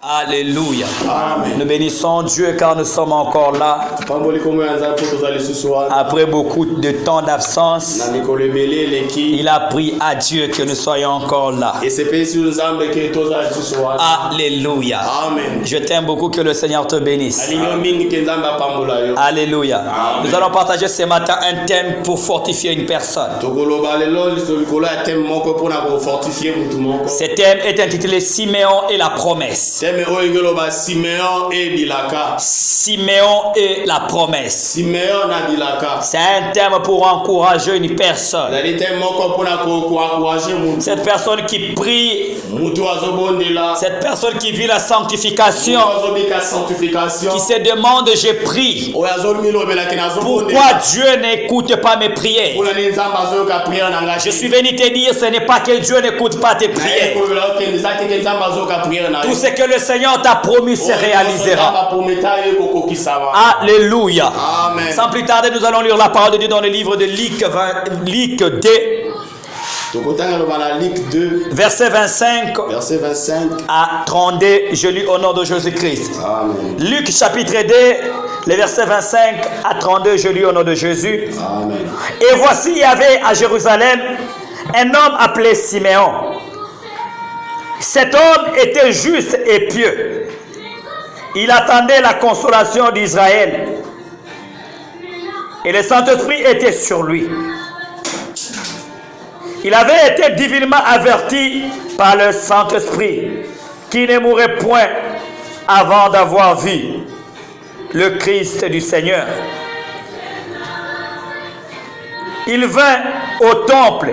Alléluia. Amen. Nous bénissons Dieu car nous sommes encore là. Après beaucoup de temps d'absence, il a pris à Dieu que nous soyons encore là. Alléluia. Amen. Je t'aime beaucoup, que le Seigneur te bénisse. Alléluia. Amen. Nous allons partager ce matin un thème pour fortifier une personne. Ce thème est intitulé Siméon et la promesse. Siméon et la promesse. C'est un thème pour encourager une personne. Cette personne qui prie, cette personne qui vit la sanctification, qui se demande, je prie, pourquoi Dieu n'écoute pas mes prières? Je suis venu te dire, ce n'est pas que Dieu n'écoute pas tes prières. Tout ce que le Seigneur t'a promis se réalisera. Alléluia. Amen. Sans plus tarder, nous allons lire la parole de Dieu dans le livre de Luc 2, verset 25 à 32. Je lis au nom de Jésus-Christ. Amen. Luc chapitre 2, les versets 25 à 32. Je lis au nom de Jésus. Amen. Et voici, il y avait à Jérusalem un homme appelé Siméon. Cet homme était juste et pieux. Il attendait la consolation d'Israël. Et le Saint-Esprit était sur lui. Il avait été divinement averti par le Saint-Esprit qu'il ne mourrait point avant d'avoir vu le Christ du Seigneur. Il vint au temple,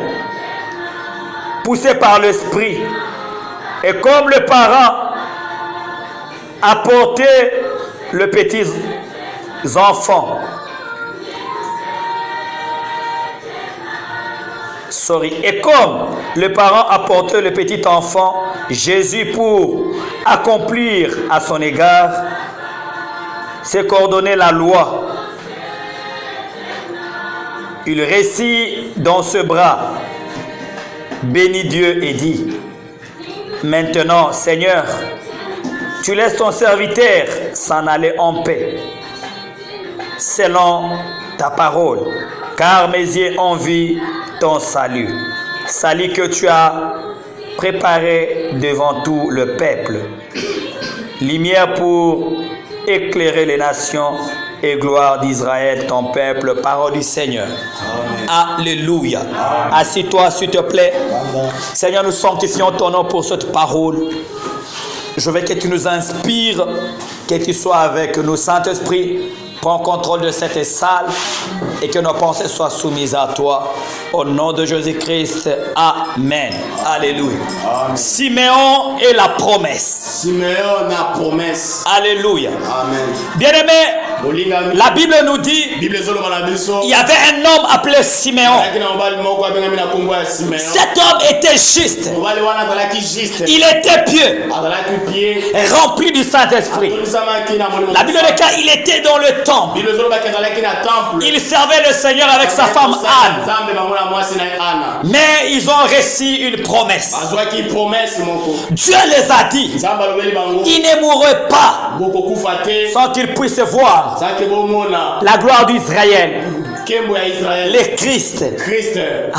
poussé par l'Esprit. Et comme le parent apportait le petit enfant, et comme le parent apportait le petit enfant, Jésus, pour accomplir à son égard ce qu'ordonnait la loi, il récit dans ce bras, bénit Dieu et dit: Maintenant, Seigneur, tu laisses ton serviteur s'en aller en paix, selon ta parole, car mes yeux ont vu ton salut, salut que tu as préparé devant tout le peuple, lumière pour éclairer les nations et gloire d'Israël, ton peuple. Parole du Seigneur. Amen. Alléluia. Assis-toi, s'il te plaît. Amen. Seigneur, nous sanctifions ton nom pour cette parole. Je veux que tu nous inspires, que tu sois avec nous. Saint-Esprit, prends contrôle de cette salle et que nos pensées soient soumises à toi. Au nom de Jésus-Christ. Amen. Alléluia. Amen. Siméon et la promesse. Siméon la promesse. Alléluia. Amen. Bien-aimé, la Bible nous dit il y avait un homme appelé Siméon. Cet homme était juste. Il était pieux, rempli du Saint-Esprit. La Bible dit qu'il était dans le temple. Il servait le Seigneur avec sa femme Anne. Mais ils ont reçu une promesse. Dieu les a dit, ils ne mourraient pas sans qu'ils puissent voir la gloire d'Israël, le Christ.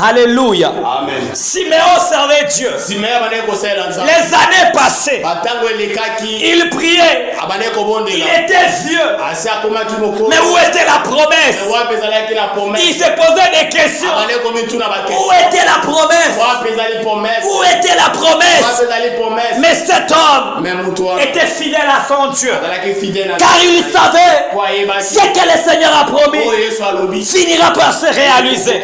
Alléluia. Amen. Siméon servait Dieu. Les années passées, il priait. Il était vieux. Mais où était la promesse? Il se posait des questions. Où était la promesse? Où était la promesse? Mais cet homme était fidèle à son Dieu, car il savait ce que le Seigneur a promis finira par se réaliser.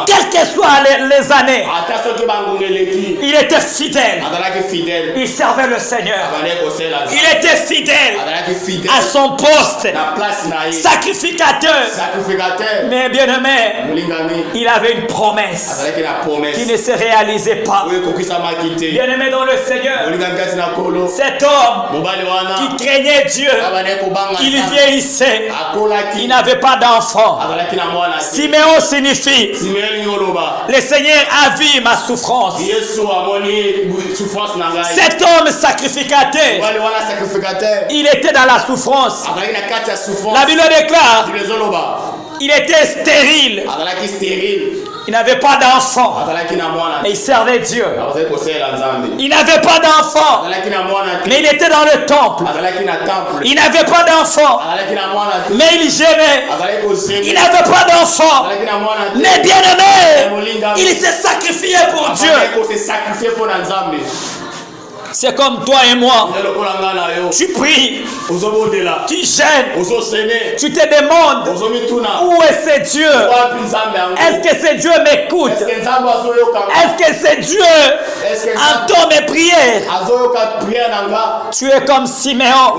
Quelles que soient les années, il était fidèle. Il servait le Seigneur. Il était fidèle à son poste, sacrificateur. Mais bien aimé, il avait une promesse qui ne se réalisait pas. Bien aimé dans le Seigneur, cet homme qui craignait Dieu, il vieillissait, il n'avait pas d'enfant. Siméon signifie le Seigneur a vu ma souffrance. Cet homme sacrificateur, il était dans la souffrance. La Bible déclare il était stérile. Il n'avait pas d'enfant. Mais il servait Dieu. Il n'avait pas d'enfant. Mais il était dans le temple. Il n'avait pas d'enfant. Mais il gênait. Il n'avait pas d'enfant. Mais bien aimé, il s'est sacrifié pour Dieu. C'est comme toi et moi. Tu pries, tu gênes, tu te demandes où est ce Dieu? Est-ce que ce Dieu m'écoute? Est-ce que ce Dieu entend mes prières? Tu es comme Siméon.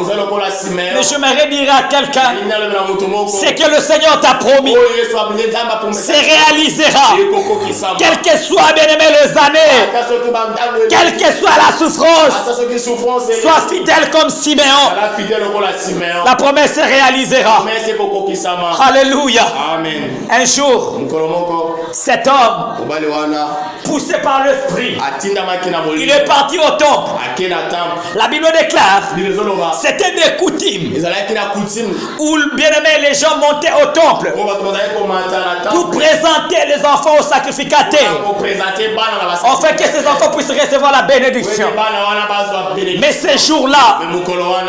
Mais je m'aimerais dire à quelqu'un, c'est que le Seigneur t'a promis, c'est réalisera. Quel que soit, bien aimé, les années, quelle que soit la souffrance, sois fidèle comme Siméon. La promesse se réalisera. Alléluia. Un jour, cet homme, poussé par l'esprit, il est parti au temple. La Bible déclare, c'était des coutumes où, bien aimé, les gens montaient au temple pour présenter les enfants aux sacrificateurs, afin que ces enfants puissent recevoir la bénédiction. Mais ce jour-là,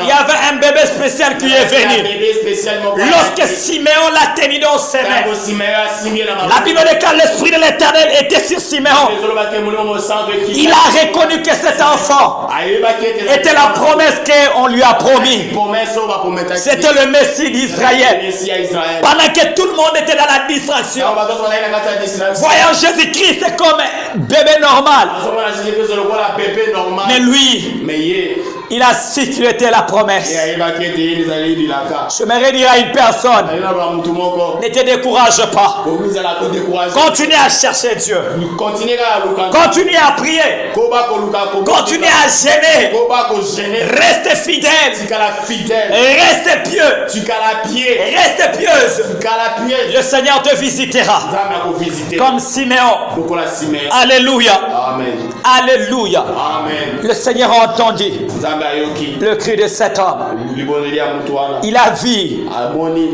il y avait un bébé spécial qui est venu. Lorsque Siméon l'a tenu dans ses mains, la Bible déclare l'Esprit de l'Éternel était sur Siméon. Il a reconnu que cet enfant était la promesse qu'on lui a promis. C'était le Messie d'Israël. Pendant que tout le monde était dans la distraction, voyant Jésus-Christ, c'est comme un bébé normal. Mais lui, il a su qu'il était la promesse. Je m'aimerais dire à une personne, ne te décourage pas. Continue à chercher Dieu. Continue à prier. Continue à gêner. Reste fidèle. Reste pieux. Reste pieuse. Le Seigneur te visitera. Comme Siméon. Alléluia. Alléluia. Le Seigneur a entendu le cri de cet homme. Il a vu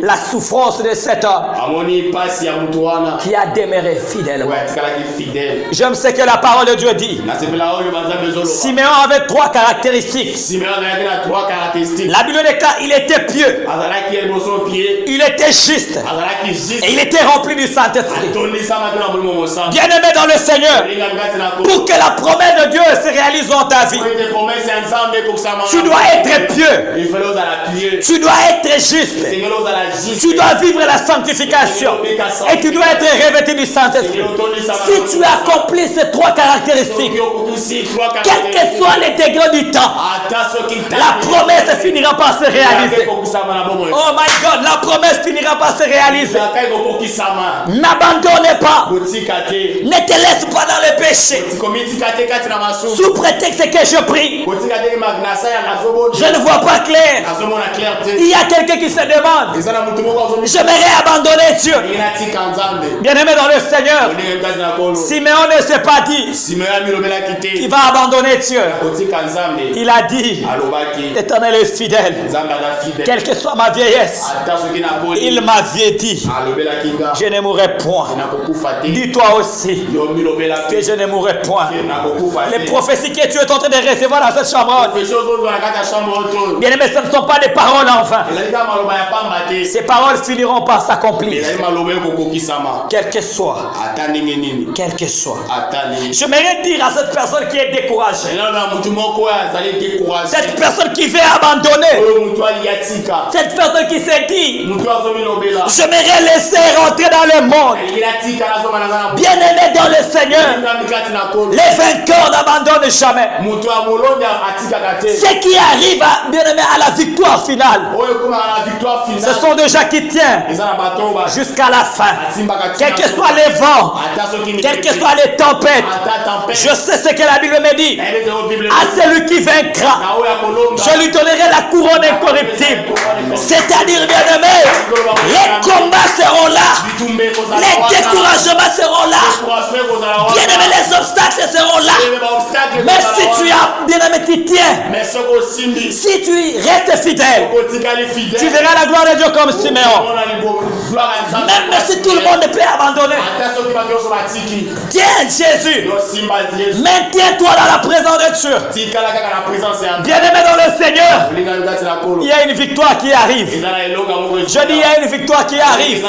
la souffrance de cet homme qui a demeuré fidèle. J'aime ce que la parole de Dieu dit. Siméon avait trois caractéristiques. La Bible déclare il était pieux, il était juste et il était rempli du Saint-Esprit. Bien aimé dans le Seigneur, pour que la promesse de Dieu se réalise dans ta vie, tu dois être pieux, tu dois être juste, tu dois vivre la sanctification et tu dois être revêtu du Saint-Esprit. Si tu accomplis ces trois caractéristiques, quel que soit les degrés du temps, la promesse finira par se réaliser. Oh my God, la promesse finira par se réaliser. N'abandonne pas, ne te laisse pas dans le péché sous prétexte que je prie, je ne vois pas clair. Il y a quelqu'un qui se demande, j'aimerais abandonner Dieu. Bien aimé dans le Seigneur, Siméon ne s'est pas dit qu'il va abandonner Dieu. Il a dit, l'Éternel est fidèle, quelle que soit ma vieillesse. Il m'avait dit, je ne mourrai point. Dis-toi aussi que je ne mourrai point. Les prophéties que tu es en train de recevoir dans cette chambre, bien aimé, ce ne sont pas des paroles enfin. Ces paroles finiront par s'accomplir. Quel que soit. J'aimerais dire à cette personne qui est découragée, cette personne qui veut abandonner, cette personne qui s'est dit, j'aimerais laisser rentrer dans le monde. Bien aimé dans le Seigneur, les vainqueurs n'abandonnent jamais. Ce qui arrive bien aimé à la la victoire finale. Ce sont des gens qui tiennent jusqu'à la fin. Quel que soit les vents, quelles que soient les tempêtes, je sais ce que la Bible me dit. À celui qui vaincra, je lui donnerai la couronne incorruptible. C'est-à-dire, bien-aimés, les combats seront là, les découragements seront là, bien-aimés, les obstacles seront là. Mais si tu as, bien-aimé, qui tiens, si tu restes fidèle, tu verras la gloire de Dieu comme Siméon. Même si tout le monde peut abandonner, tiens Jésus, maintiens-toi dans la présence de Dieu. Bien-aimé dans le Seigneur, il y a une victoire qui arrive. Je dis il y a une victoire qui arrive.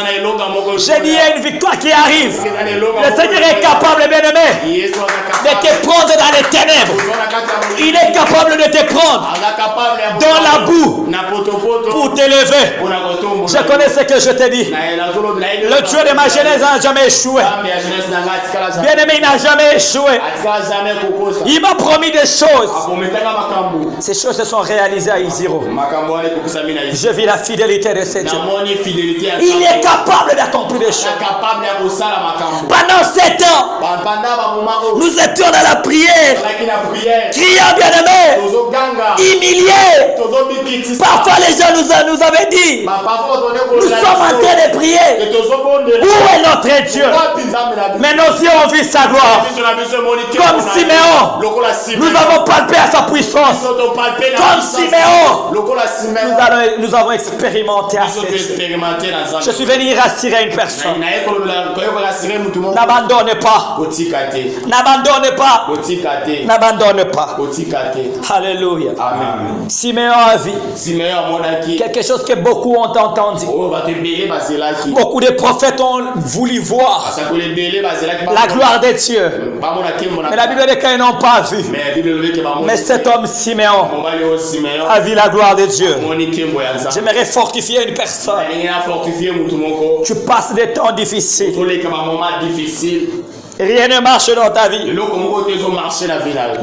Je dis il y a une victoire qui arrive. Le Seigneur est capable, bien-aimé, de te prendre dans les ténèbres. Il est capable de te prendre dans la boue pour t'élever. Je connais ce que je t'ai dit. Le Dieu de ma jeunesse n'a jamais échoué. Bien-aimé, il n'a jamais échoué. Il m'a promis des choses. Ces choses se sont réalisées à Isiro. Je vis la fidélité de ce Dieu. Il est capable d'accomplir des choses. Pendant 7 ans, nous étions dans la prière, criant, bien-aimé, humiliés. Parfois les gens nous avaient dit, nous sommes en train de prier. Où est notre Dieu? Mais nos yeux ont vu sa gloire. Comme Siméon, nous avons palpé à sa puissance. Comme Siméon, nous avons expérimenté à cette Dieu. Je suis venu rassurer une personne. N'abandonne pas. N'abandonne pas. N'abandonne pas. Alléluia. Amen. Siméon a vu quelque chose que beaucoup ont entendu. Beaucoup de prophètes ont voulu voir la gloire de Dieu. Mais la Bible dit qu'ils n'ont pas vu. Mais cet homme Siméon a vu la gloire de Dieu. J'aimerais fortifier une personne. Tu passes des temps difficiles. Rien ne marche dans ta vie.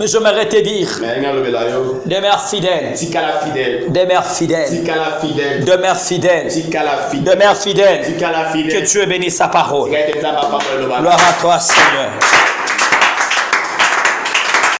Mais j'aimerais te dire, demeure fidèle. Demeure fidèle. Demeure fidèle. Demeure fidèle. Que Dieu bénisse sa parole. Gloire à toi, Seigneur.